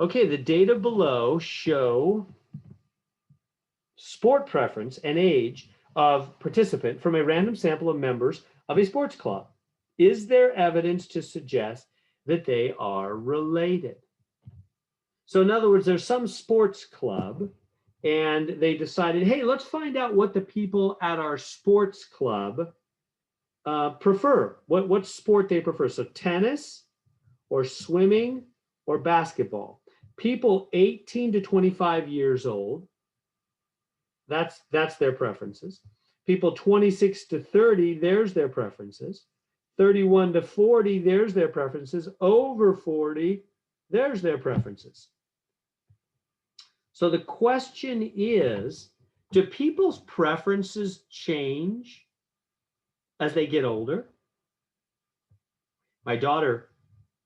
Okay, the data below show sport preference and age of participant from a random sample of members of a sports club. Is there evidence to suggest that they are related? So in other words, there's some sports club and they decided, hey, let's find out what the people at our sports club prefer, what sport they prefer. So tennis or swimming or basketball. People 18 to 25 years old, that's their preferences. People 26 to 30, there's their preferences. 31 to 40, there's their preferences. Over 40, there's their preferences. So the question is, do people's preferences change as they get older? My daughter,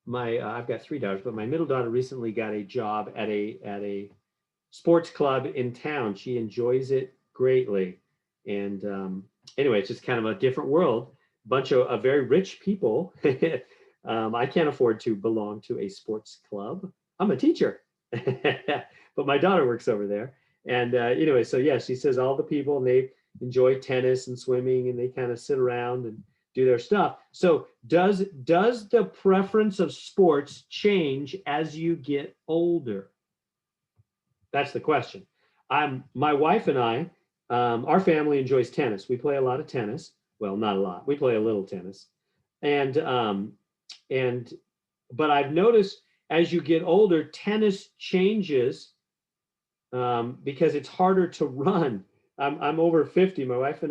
I've got 3 daughters, but my middle daughter recently got a job at a sports club in town. She enjoys it greatly. And anyway, it's just kind of a different world. Bunch of very rich people. I can't afford to belong to a sports club. I'm a teacher, but my daughter works over there. And anyway, so yeah, she says all the people, and they enjoy tennis and swimming, and they kind of sit around and do their stuff. So does the preference of sports change as you get older? That's the question. My wife and I, our family enjoys tennis. We play a lot of tennis. Well, not a lot. We play a little tennis. But I've noticed as you get older, tennis changes because it's harder to run. I'm over 50. My wife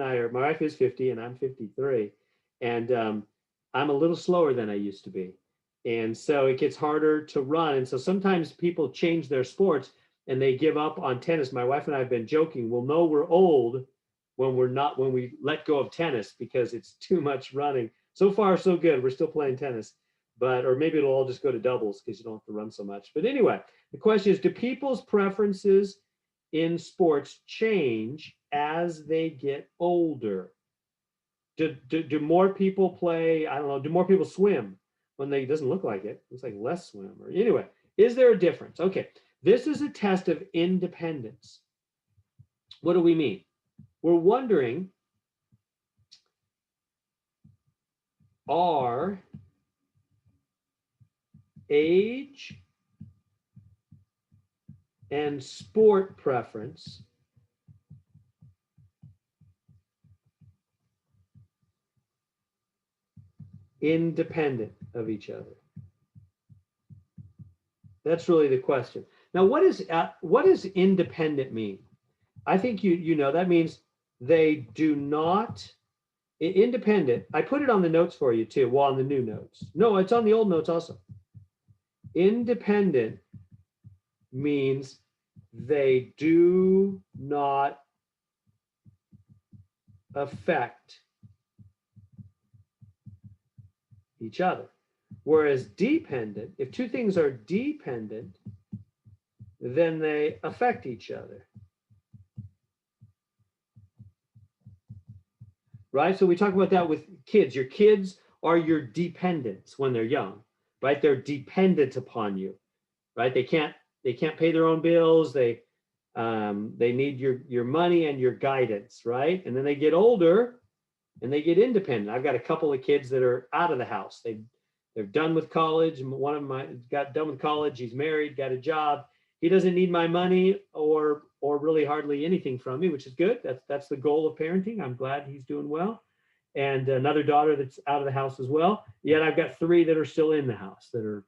is 50 and I'm 53. And I'm a little slower than I used to be. And so it gets harder to run. And so sometimes people change their sports and they give up on tennis. My wife and I have been joking, we'll know we're old when we let go of tennis because it's too much running. So far, so good. We're still playing tennis, or maybe it'll all just go to doubles because you don't have to run so much. But anyway, the question is, do people's preferences in sports change as they get older? Do more people play, I don't know, do more people swim when it doesn't look like it? It's like less swim. Or anyway, is there a difference? Okay, this is a test of independence. What do we mean? We're wondering, are age and sport preference independent of each other? That's really the question. Now, what does independent mean? I think you know that means they do not. Independent, I put it on the notes for you too, well, on the new notes. No, it's on the old notes also. Independent means they do not affect each other. Whereas dependent, if two things are dependent, then they affect each other. Right? So we talk about that with kids. Your kids are your dependents when they're young, right? They're dependent upon you, right? They can't pay their own bills. They need your money and your guidance, right? And then they get older and they get independent. I've got a couple of kids that are out of the house. They're done with college. One of them got done with college. He's married, got a job. He doesn't need my money or really hardly anything from me, which is good. That's the goal of parenting. I'm glad he's doing well. And another daughter that's out of the house as well. Yet I've got 3 that are still in the house that are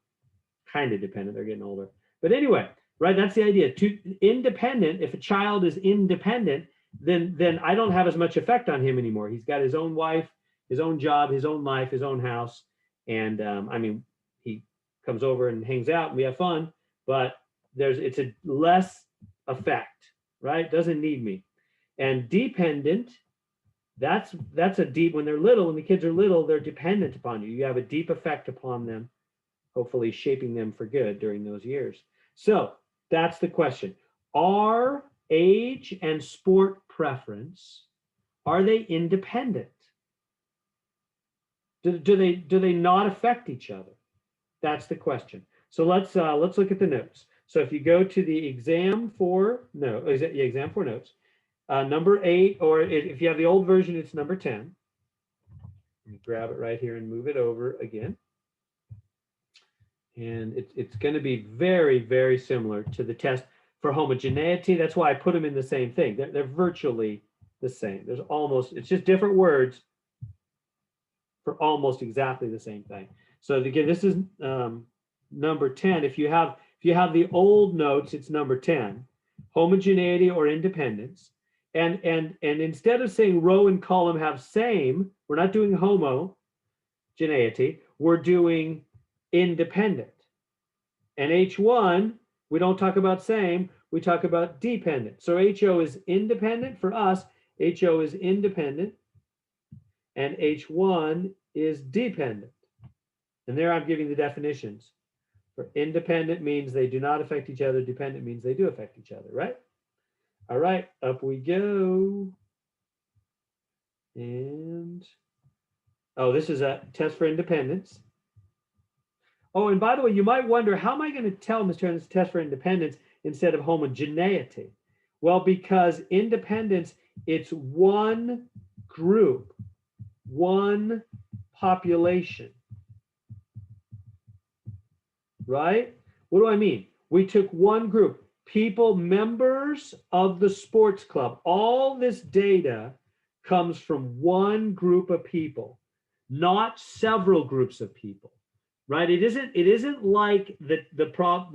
kind of dependent. They're getting older. But anyway, right, that's the idea. Independent, if a child is independent, then I don't have as much effect on him anymore. He's got his own wife, his own job, his own life, his own house. And I mean, he comes over and hangs out and we have fun, but it's a less effect, right? Doesn't need me. And dependent, that's a deep, when they're little, when the kids are little, they're dependent upon you. You have a deep effect upon them, hopefully shaping them for good during those years. So that's the question. Are age and sport preference, are they independent? Do they not affect each other? That's the question. So let's look at the notes. So if you go to the exam 4, no, is it, yeah, exam 4 notes, number 8, or if you have the old version, it's number 10. Let me grab it right here and move it over again. And it's going to be very, very similar to the test for homogeneity. That's why I put them in the same thing. They're virtually the same. There's almost, it's just different words for almost exactly the same thing. So again, this is number 10. If you have the old notes, it's number 10, homogeneity or independence. And instead of saying row and column have same, we're not doing homogeneity, we're doing independent. And H1, we don't talk about same, we talk about dependent. So HO is independent for us, HO is independent, and H1 is dependent. And there I'm giving the definitions. For independent means they do not affect each other, dependent means they do affect each other, right? All right, up we go. And, oh, this is a test for independence. Oh, and by the way, you might wonder, how am I going to tell Mr. Turner this is a test for independence instead of homogeneity? Well, because independence, it's one group, one population, right? What do I mean? We took one group, people, members of the sports club. All this data comes from one group of people, not several groups of people, right? It isn't like the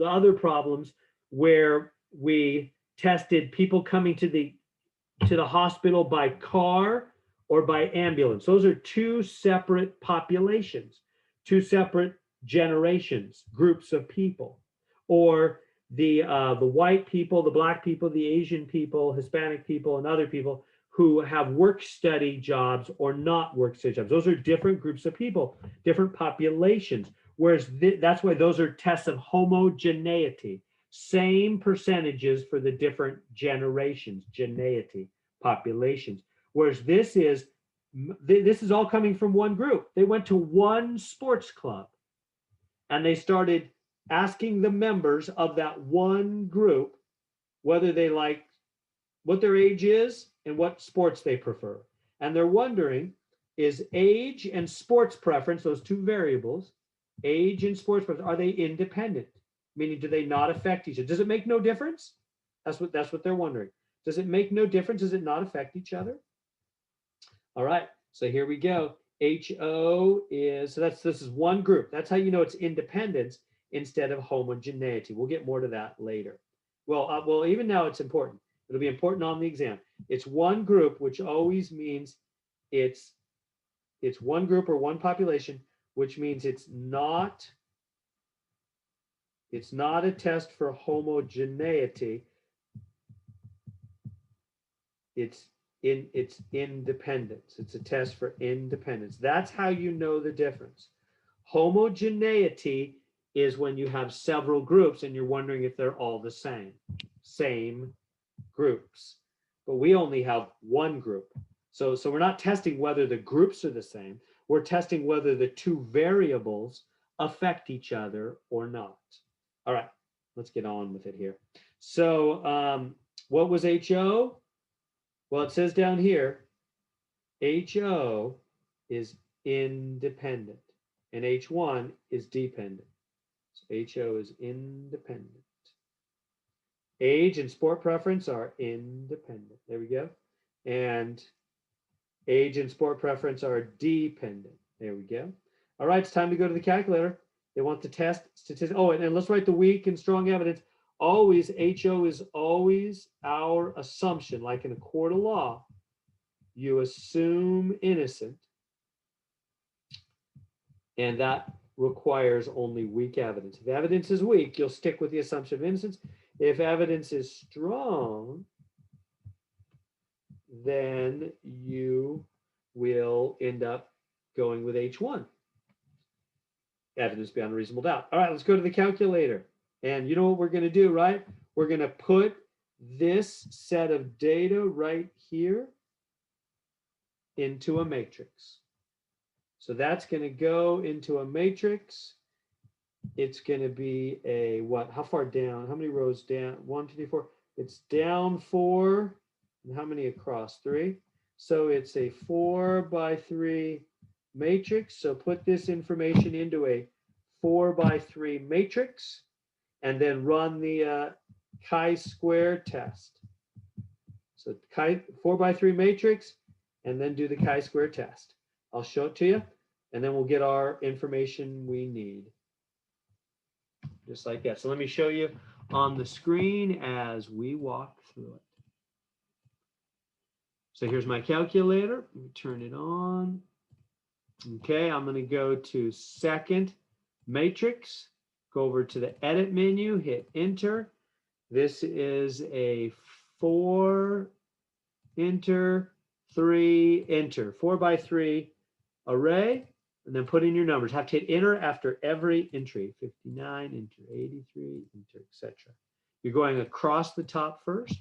other problems where we tested people coming to the hospital by car or by ambulance. Those are two separate populations, two separate generations, groups of people. Or the white people, the black people, the Asian people, Hispanic people, and other people who have work-study jobs or not work-study jobs. Those are different groups of people, different populations. Whereas that's why those are tests of homogeneity. Same percentages for the different generations, geneity, populations. Whereas this is all coming from one group. They went to one sports club and they started asking the members of that one group whether they like what their age is and what sports they prefer. And they're wondering, is age and sports preference, those two variables, age and sports preference, are they independent? Meaning, do they not affect each other? Does it make no difference? That's what they're wondering. Does it make no difference? Does it not affect each other? All right, so here we go. HO is, so this is one group. That's how you know it's independence instead of homogeneity. We'll get more to that later. Well, even now it's important. It'll be important on the exam. It's one group, which always means it's one group or one population, which means it's not a test for homogeneity. It's independence. It's a test for independence. That's how you know the difference. Homogeneity is when you have several groups and you're wondering if they're all the same groups. But we only have one group. So we're not testing whether the groups are the same. We're testing whether the two variables affect each other or not. All right, let's get on with it here. So what was HO? Well, it says down here, HO is independent and H1 is dependent. So HO is independent. Age and sport preference are independent. There we go. And age and sport preference are dependent. There we go. All right, it's time to go to the calculator. They want to test statistics. Oh, and let's write the weak and strong evidence. Always, HO is always our assumption, like in a court of law. You assume innocent, and that requires only weak evidence. If evidence is weak, you'll stick with the assumption of innocence. If evidence is strong, then you will end up going with H1. Evidence beyond a reasonable doubt. All right, let's go to the calculator. And you know what we're going to do, right? We're going to put this set of data right here into a matrix. So that's going to go into a matrix. it's going to be a what? How far down? How many rows down? 1, 2, 3, 4. It's down 4. And how many across? 3. So it's a 4 by 3 matrix. So put this information into a 4 by 3 matrix and then run the chi-square test. So 4 by 3 matrix and then do the chi-square test. I'll show it to you and then we'll get our information we need. Just like that. So let me show you on the screen as we walk through it. So here's my calculator. Let me turn it on. Okay, I'm going to go to second matrix, go over to the edit menu, hit enter. This is a 4, enter, 3, enter, 4 by 3 array, and then put in your numbers. Have to hit enter after every entry. 59, enter, 83, enter, etc. You're going across the top first.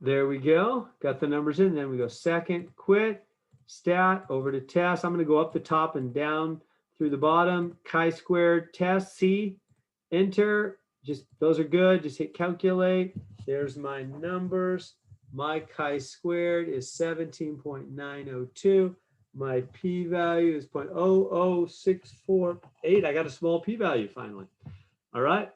There we go. Got the numbers in. Then we go second, quit, stat, over to test. I'm going to go up the top and down through the bottom. Chi-squared test, C, enter. Just those are good. Just hit calculate. There's my numbers. My chi-squared is 17.902. My p-value is 0.00648. I got a small p-value finally. All right.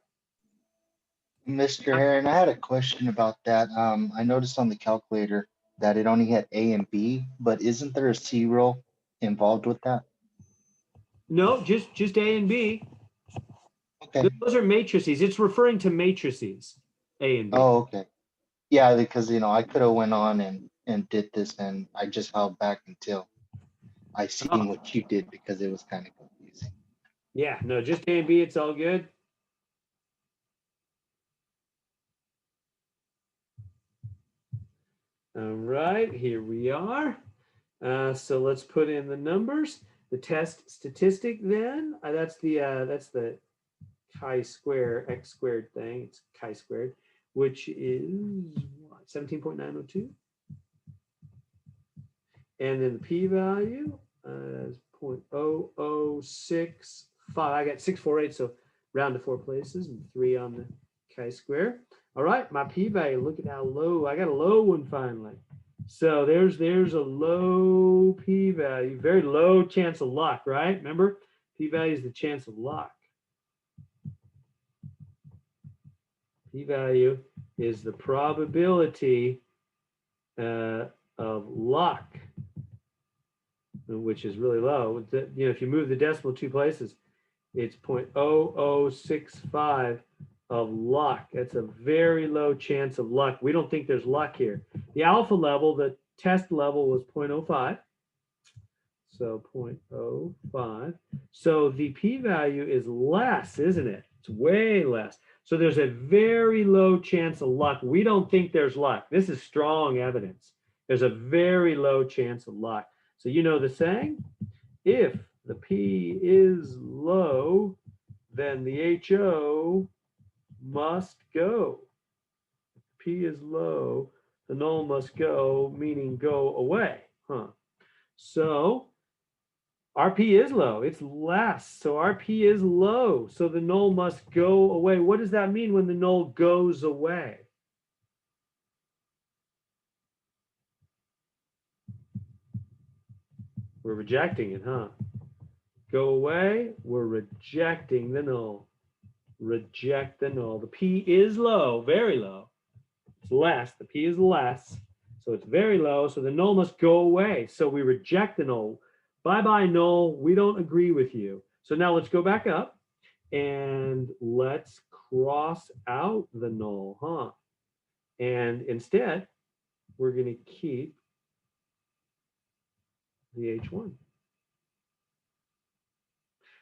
Mr. Heron, I had a question about that. I noticed on the calculator that it only had A and B, but isn't there a C row involved with that? No, just A and B. Okay. Those are matrices. It's referring to matrices, A and B. Oh, okay. Yeah, because I could have went on and did this, and I just held back until I seen what you did because it was kind of confusing. Yeah, no, just A and B. It's all good. All right, here we are. So let's put in the numbers. The test statistic then, that's the chi-square x squared thing. It's chi-squared, which is what, 17.902. And then the p-value is 0.0065. I got 648, so round to 4 places and 3 on the chi-square. All right, my p-value, look at how low. I got a low one finally. So there's a low p-value, very low chance of luck, right? Remember, p-value is the chance of luck. P-value is the probability of luck, which is really low. If you move the decimal 2 places, it's 0.0065 of luck. That's a very low chance of luck. We don't think there's luck here. The alpha level, the test level was 0.05. So 0.05. So the p-value is less, isn't it? It's way less. So there's a very low chance of luck. We don't think there's luck. This is strong evidence. There's a very low chance of luck. So you know the saying, if the p is low, then the HO must go. If p is low, the null must go, meaning go away. So RP is low, it's less. So RP is low, so the null must go away. What does that mean when the null goes away? We're rejecting it, huh? Go away, we're rejecting the null. Reject the null. The P is low, very low. It's less, the P is less. So it's very low, so the null must go away. So we reject the null. Bye-bye null, we don't agree with you. So now let's go back up and let's cross out the null, huh? And instead, we're gonna keep VH1.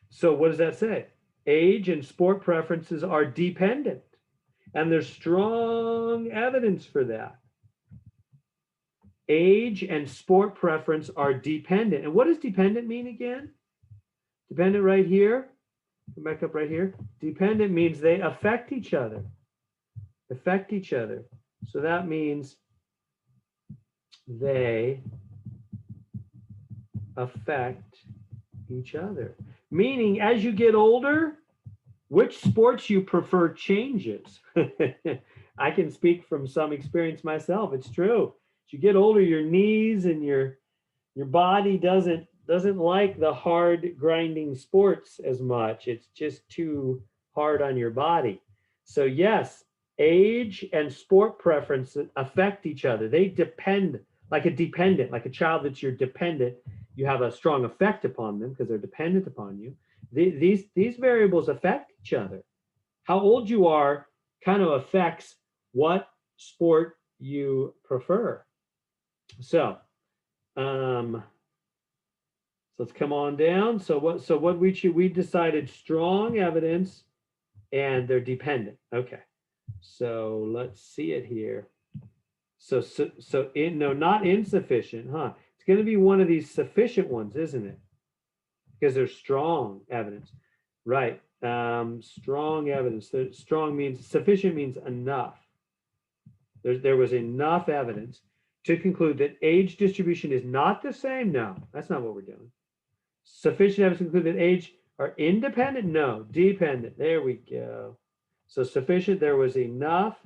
So what does that say? Age and sport preferences are dependent, and there's strong evidence for that. Age and sport preference are dependent. And what does dependent mean again? Dependent right here. Come back up right here. Dependent means they affect each other. Affect each other. So that means they affect each other. Meaning, as you get older, which sports you prefer changes. I can speak from some experience myself. It's true. As you get older, your knees and your body doesn't like the hard grinding sports as much. It's just too hard on your body. So yes, age and sport preferences affect each other. They depend, like a child that's your dependent. You have a strong effect upon them because they're dependent upon you. These variables affect each other. How old you are kind of affects what sport you prefer. So let's come on down. So what we decided strong evidence and they're dependent. Okay. So let's see it here. So not insufficient, huh? It's going to be one of these sufficient ones, isn't it? Because there's strong evidence, right? Strong evidence. Strong means sufficient means enough. There was enough evidence to conclude that age distribution is not the same. No, that's not what we're doing. Sufficient evidence to conclude that age are independent? No, dependent. There we go. So sufficient, there was enough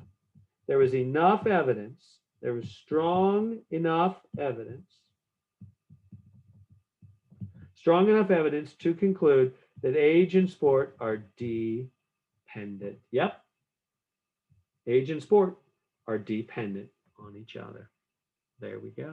evidence. There was strong enough evidence. Strong enough evidence to conclude that age and sport are dependent. Yep. Age and sport are dependent on each other. There we go.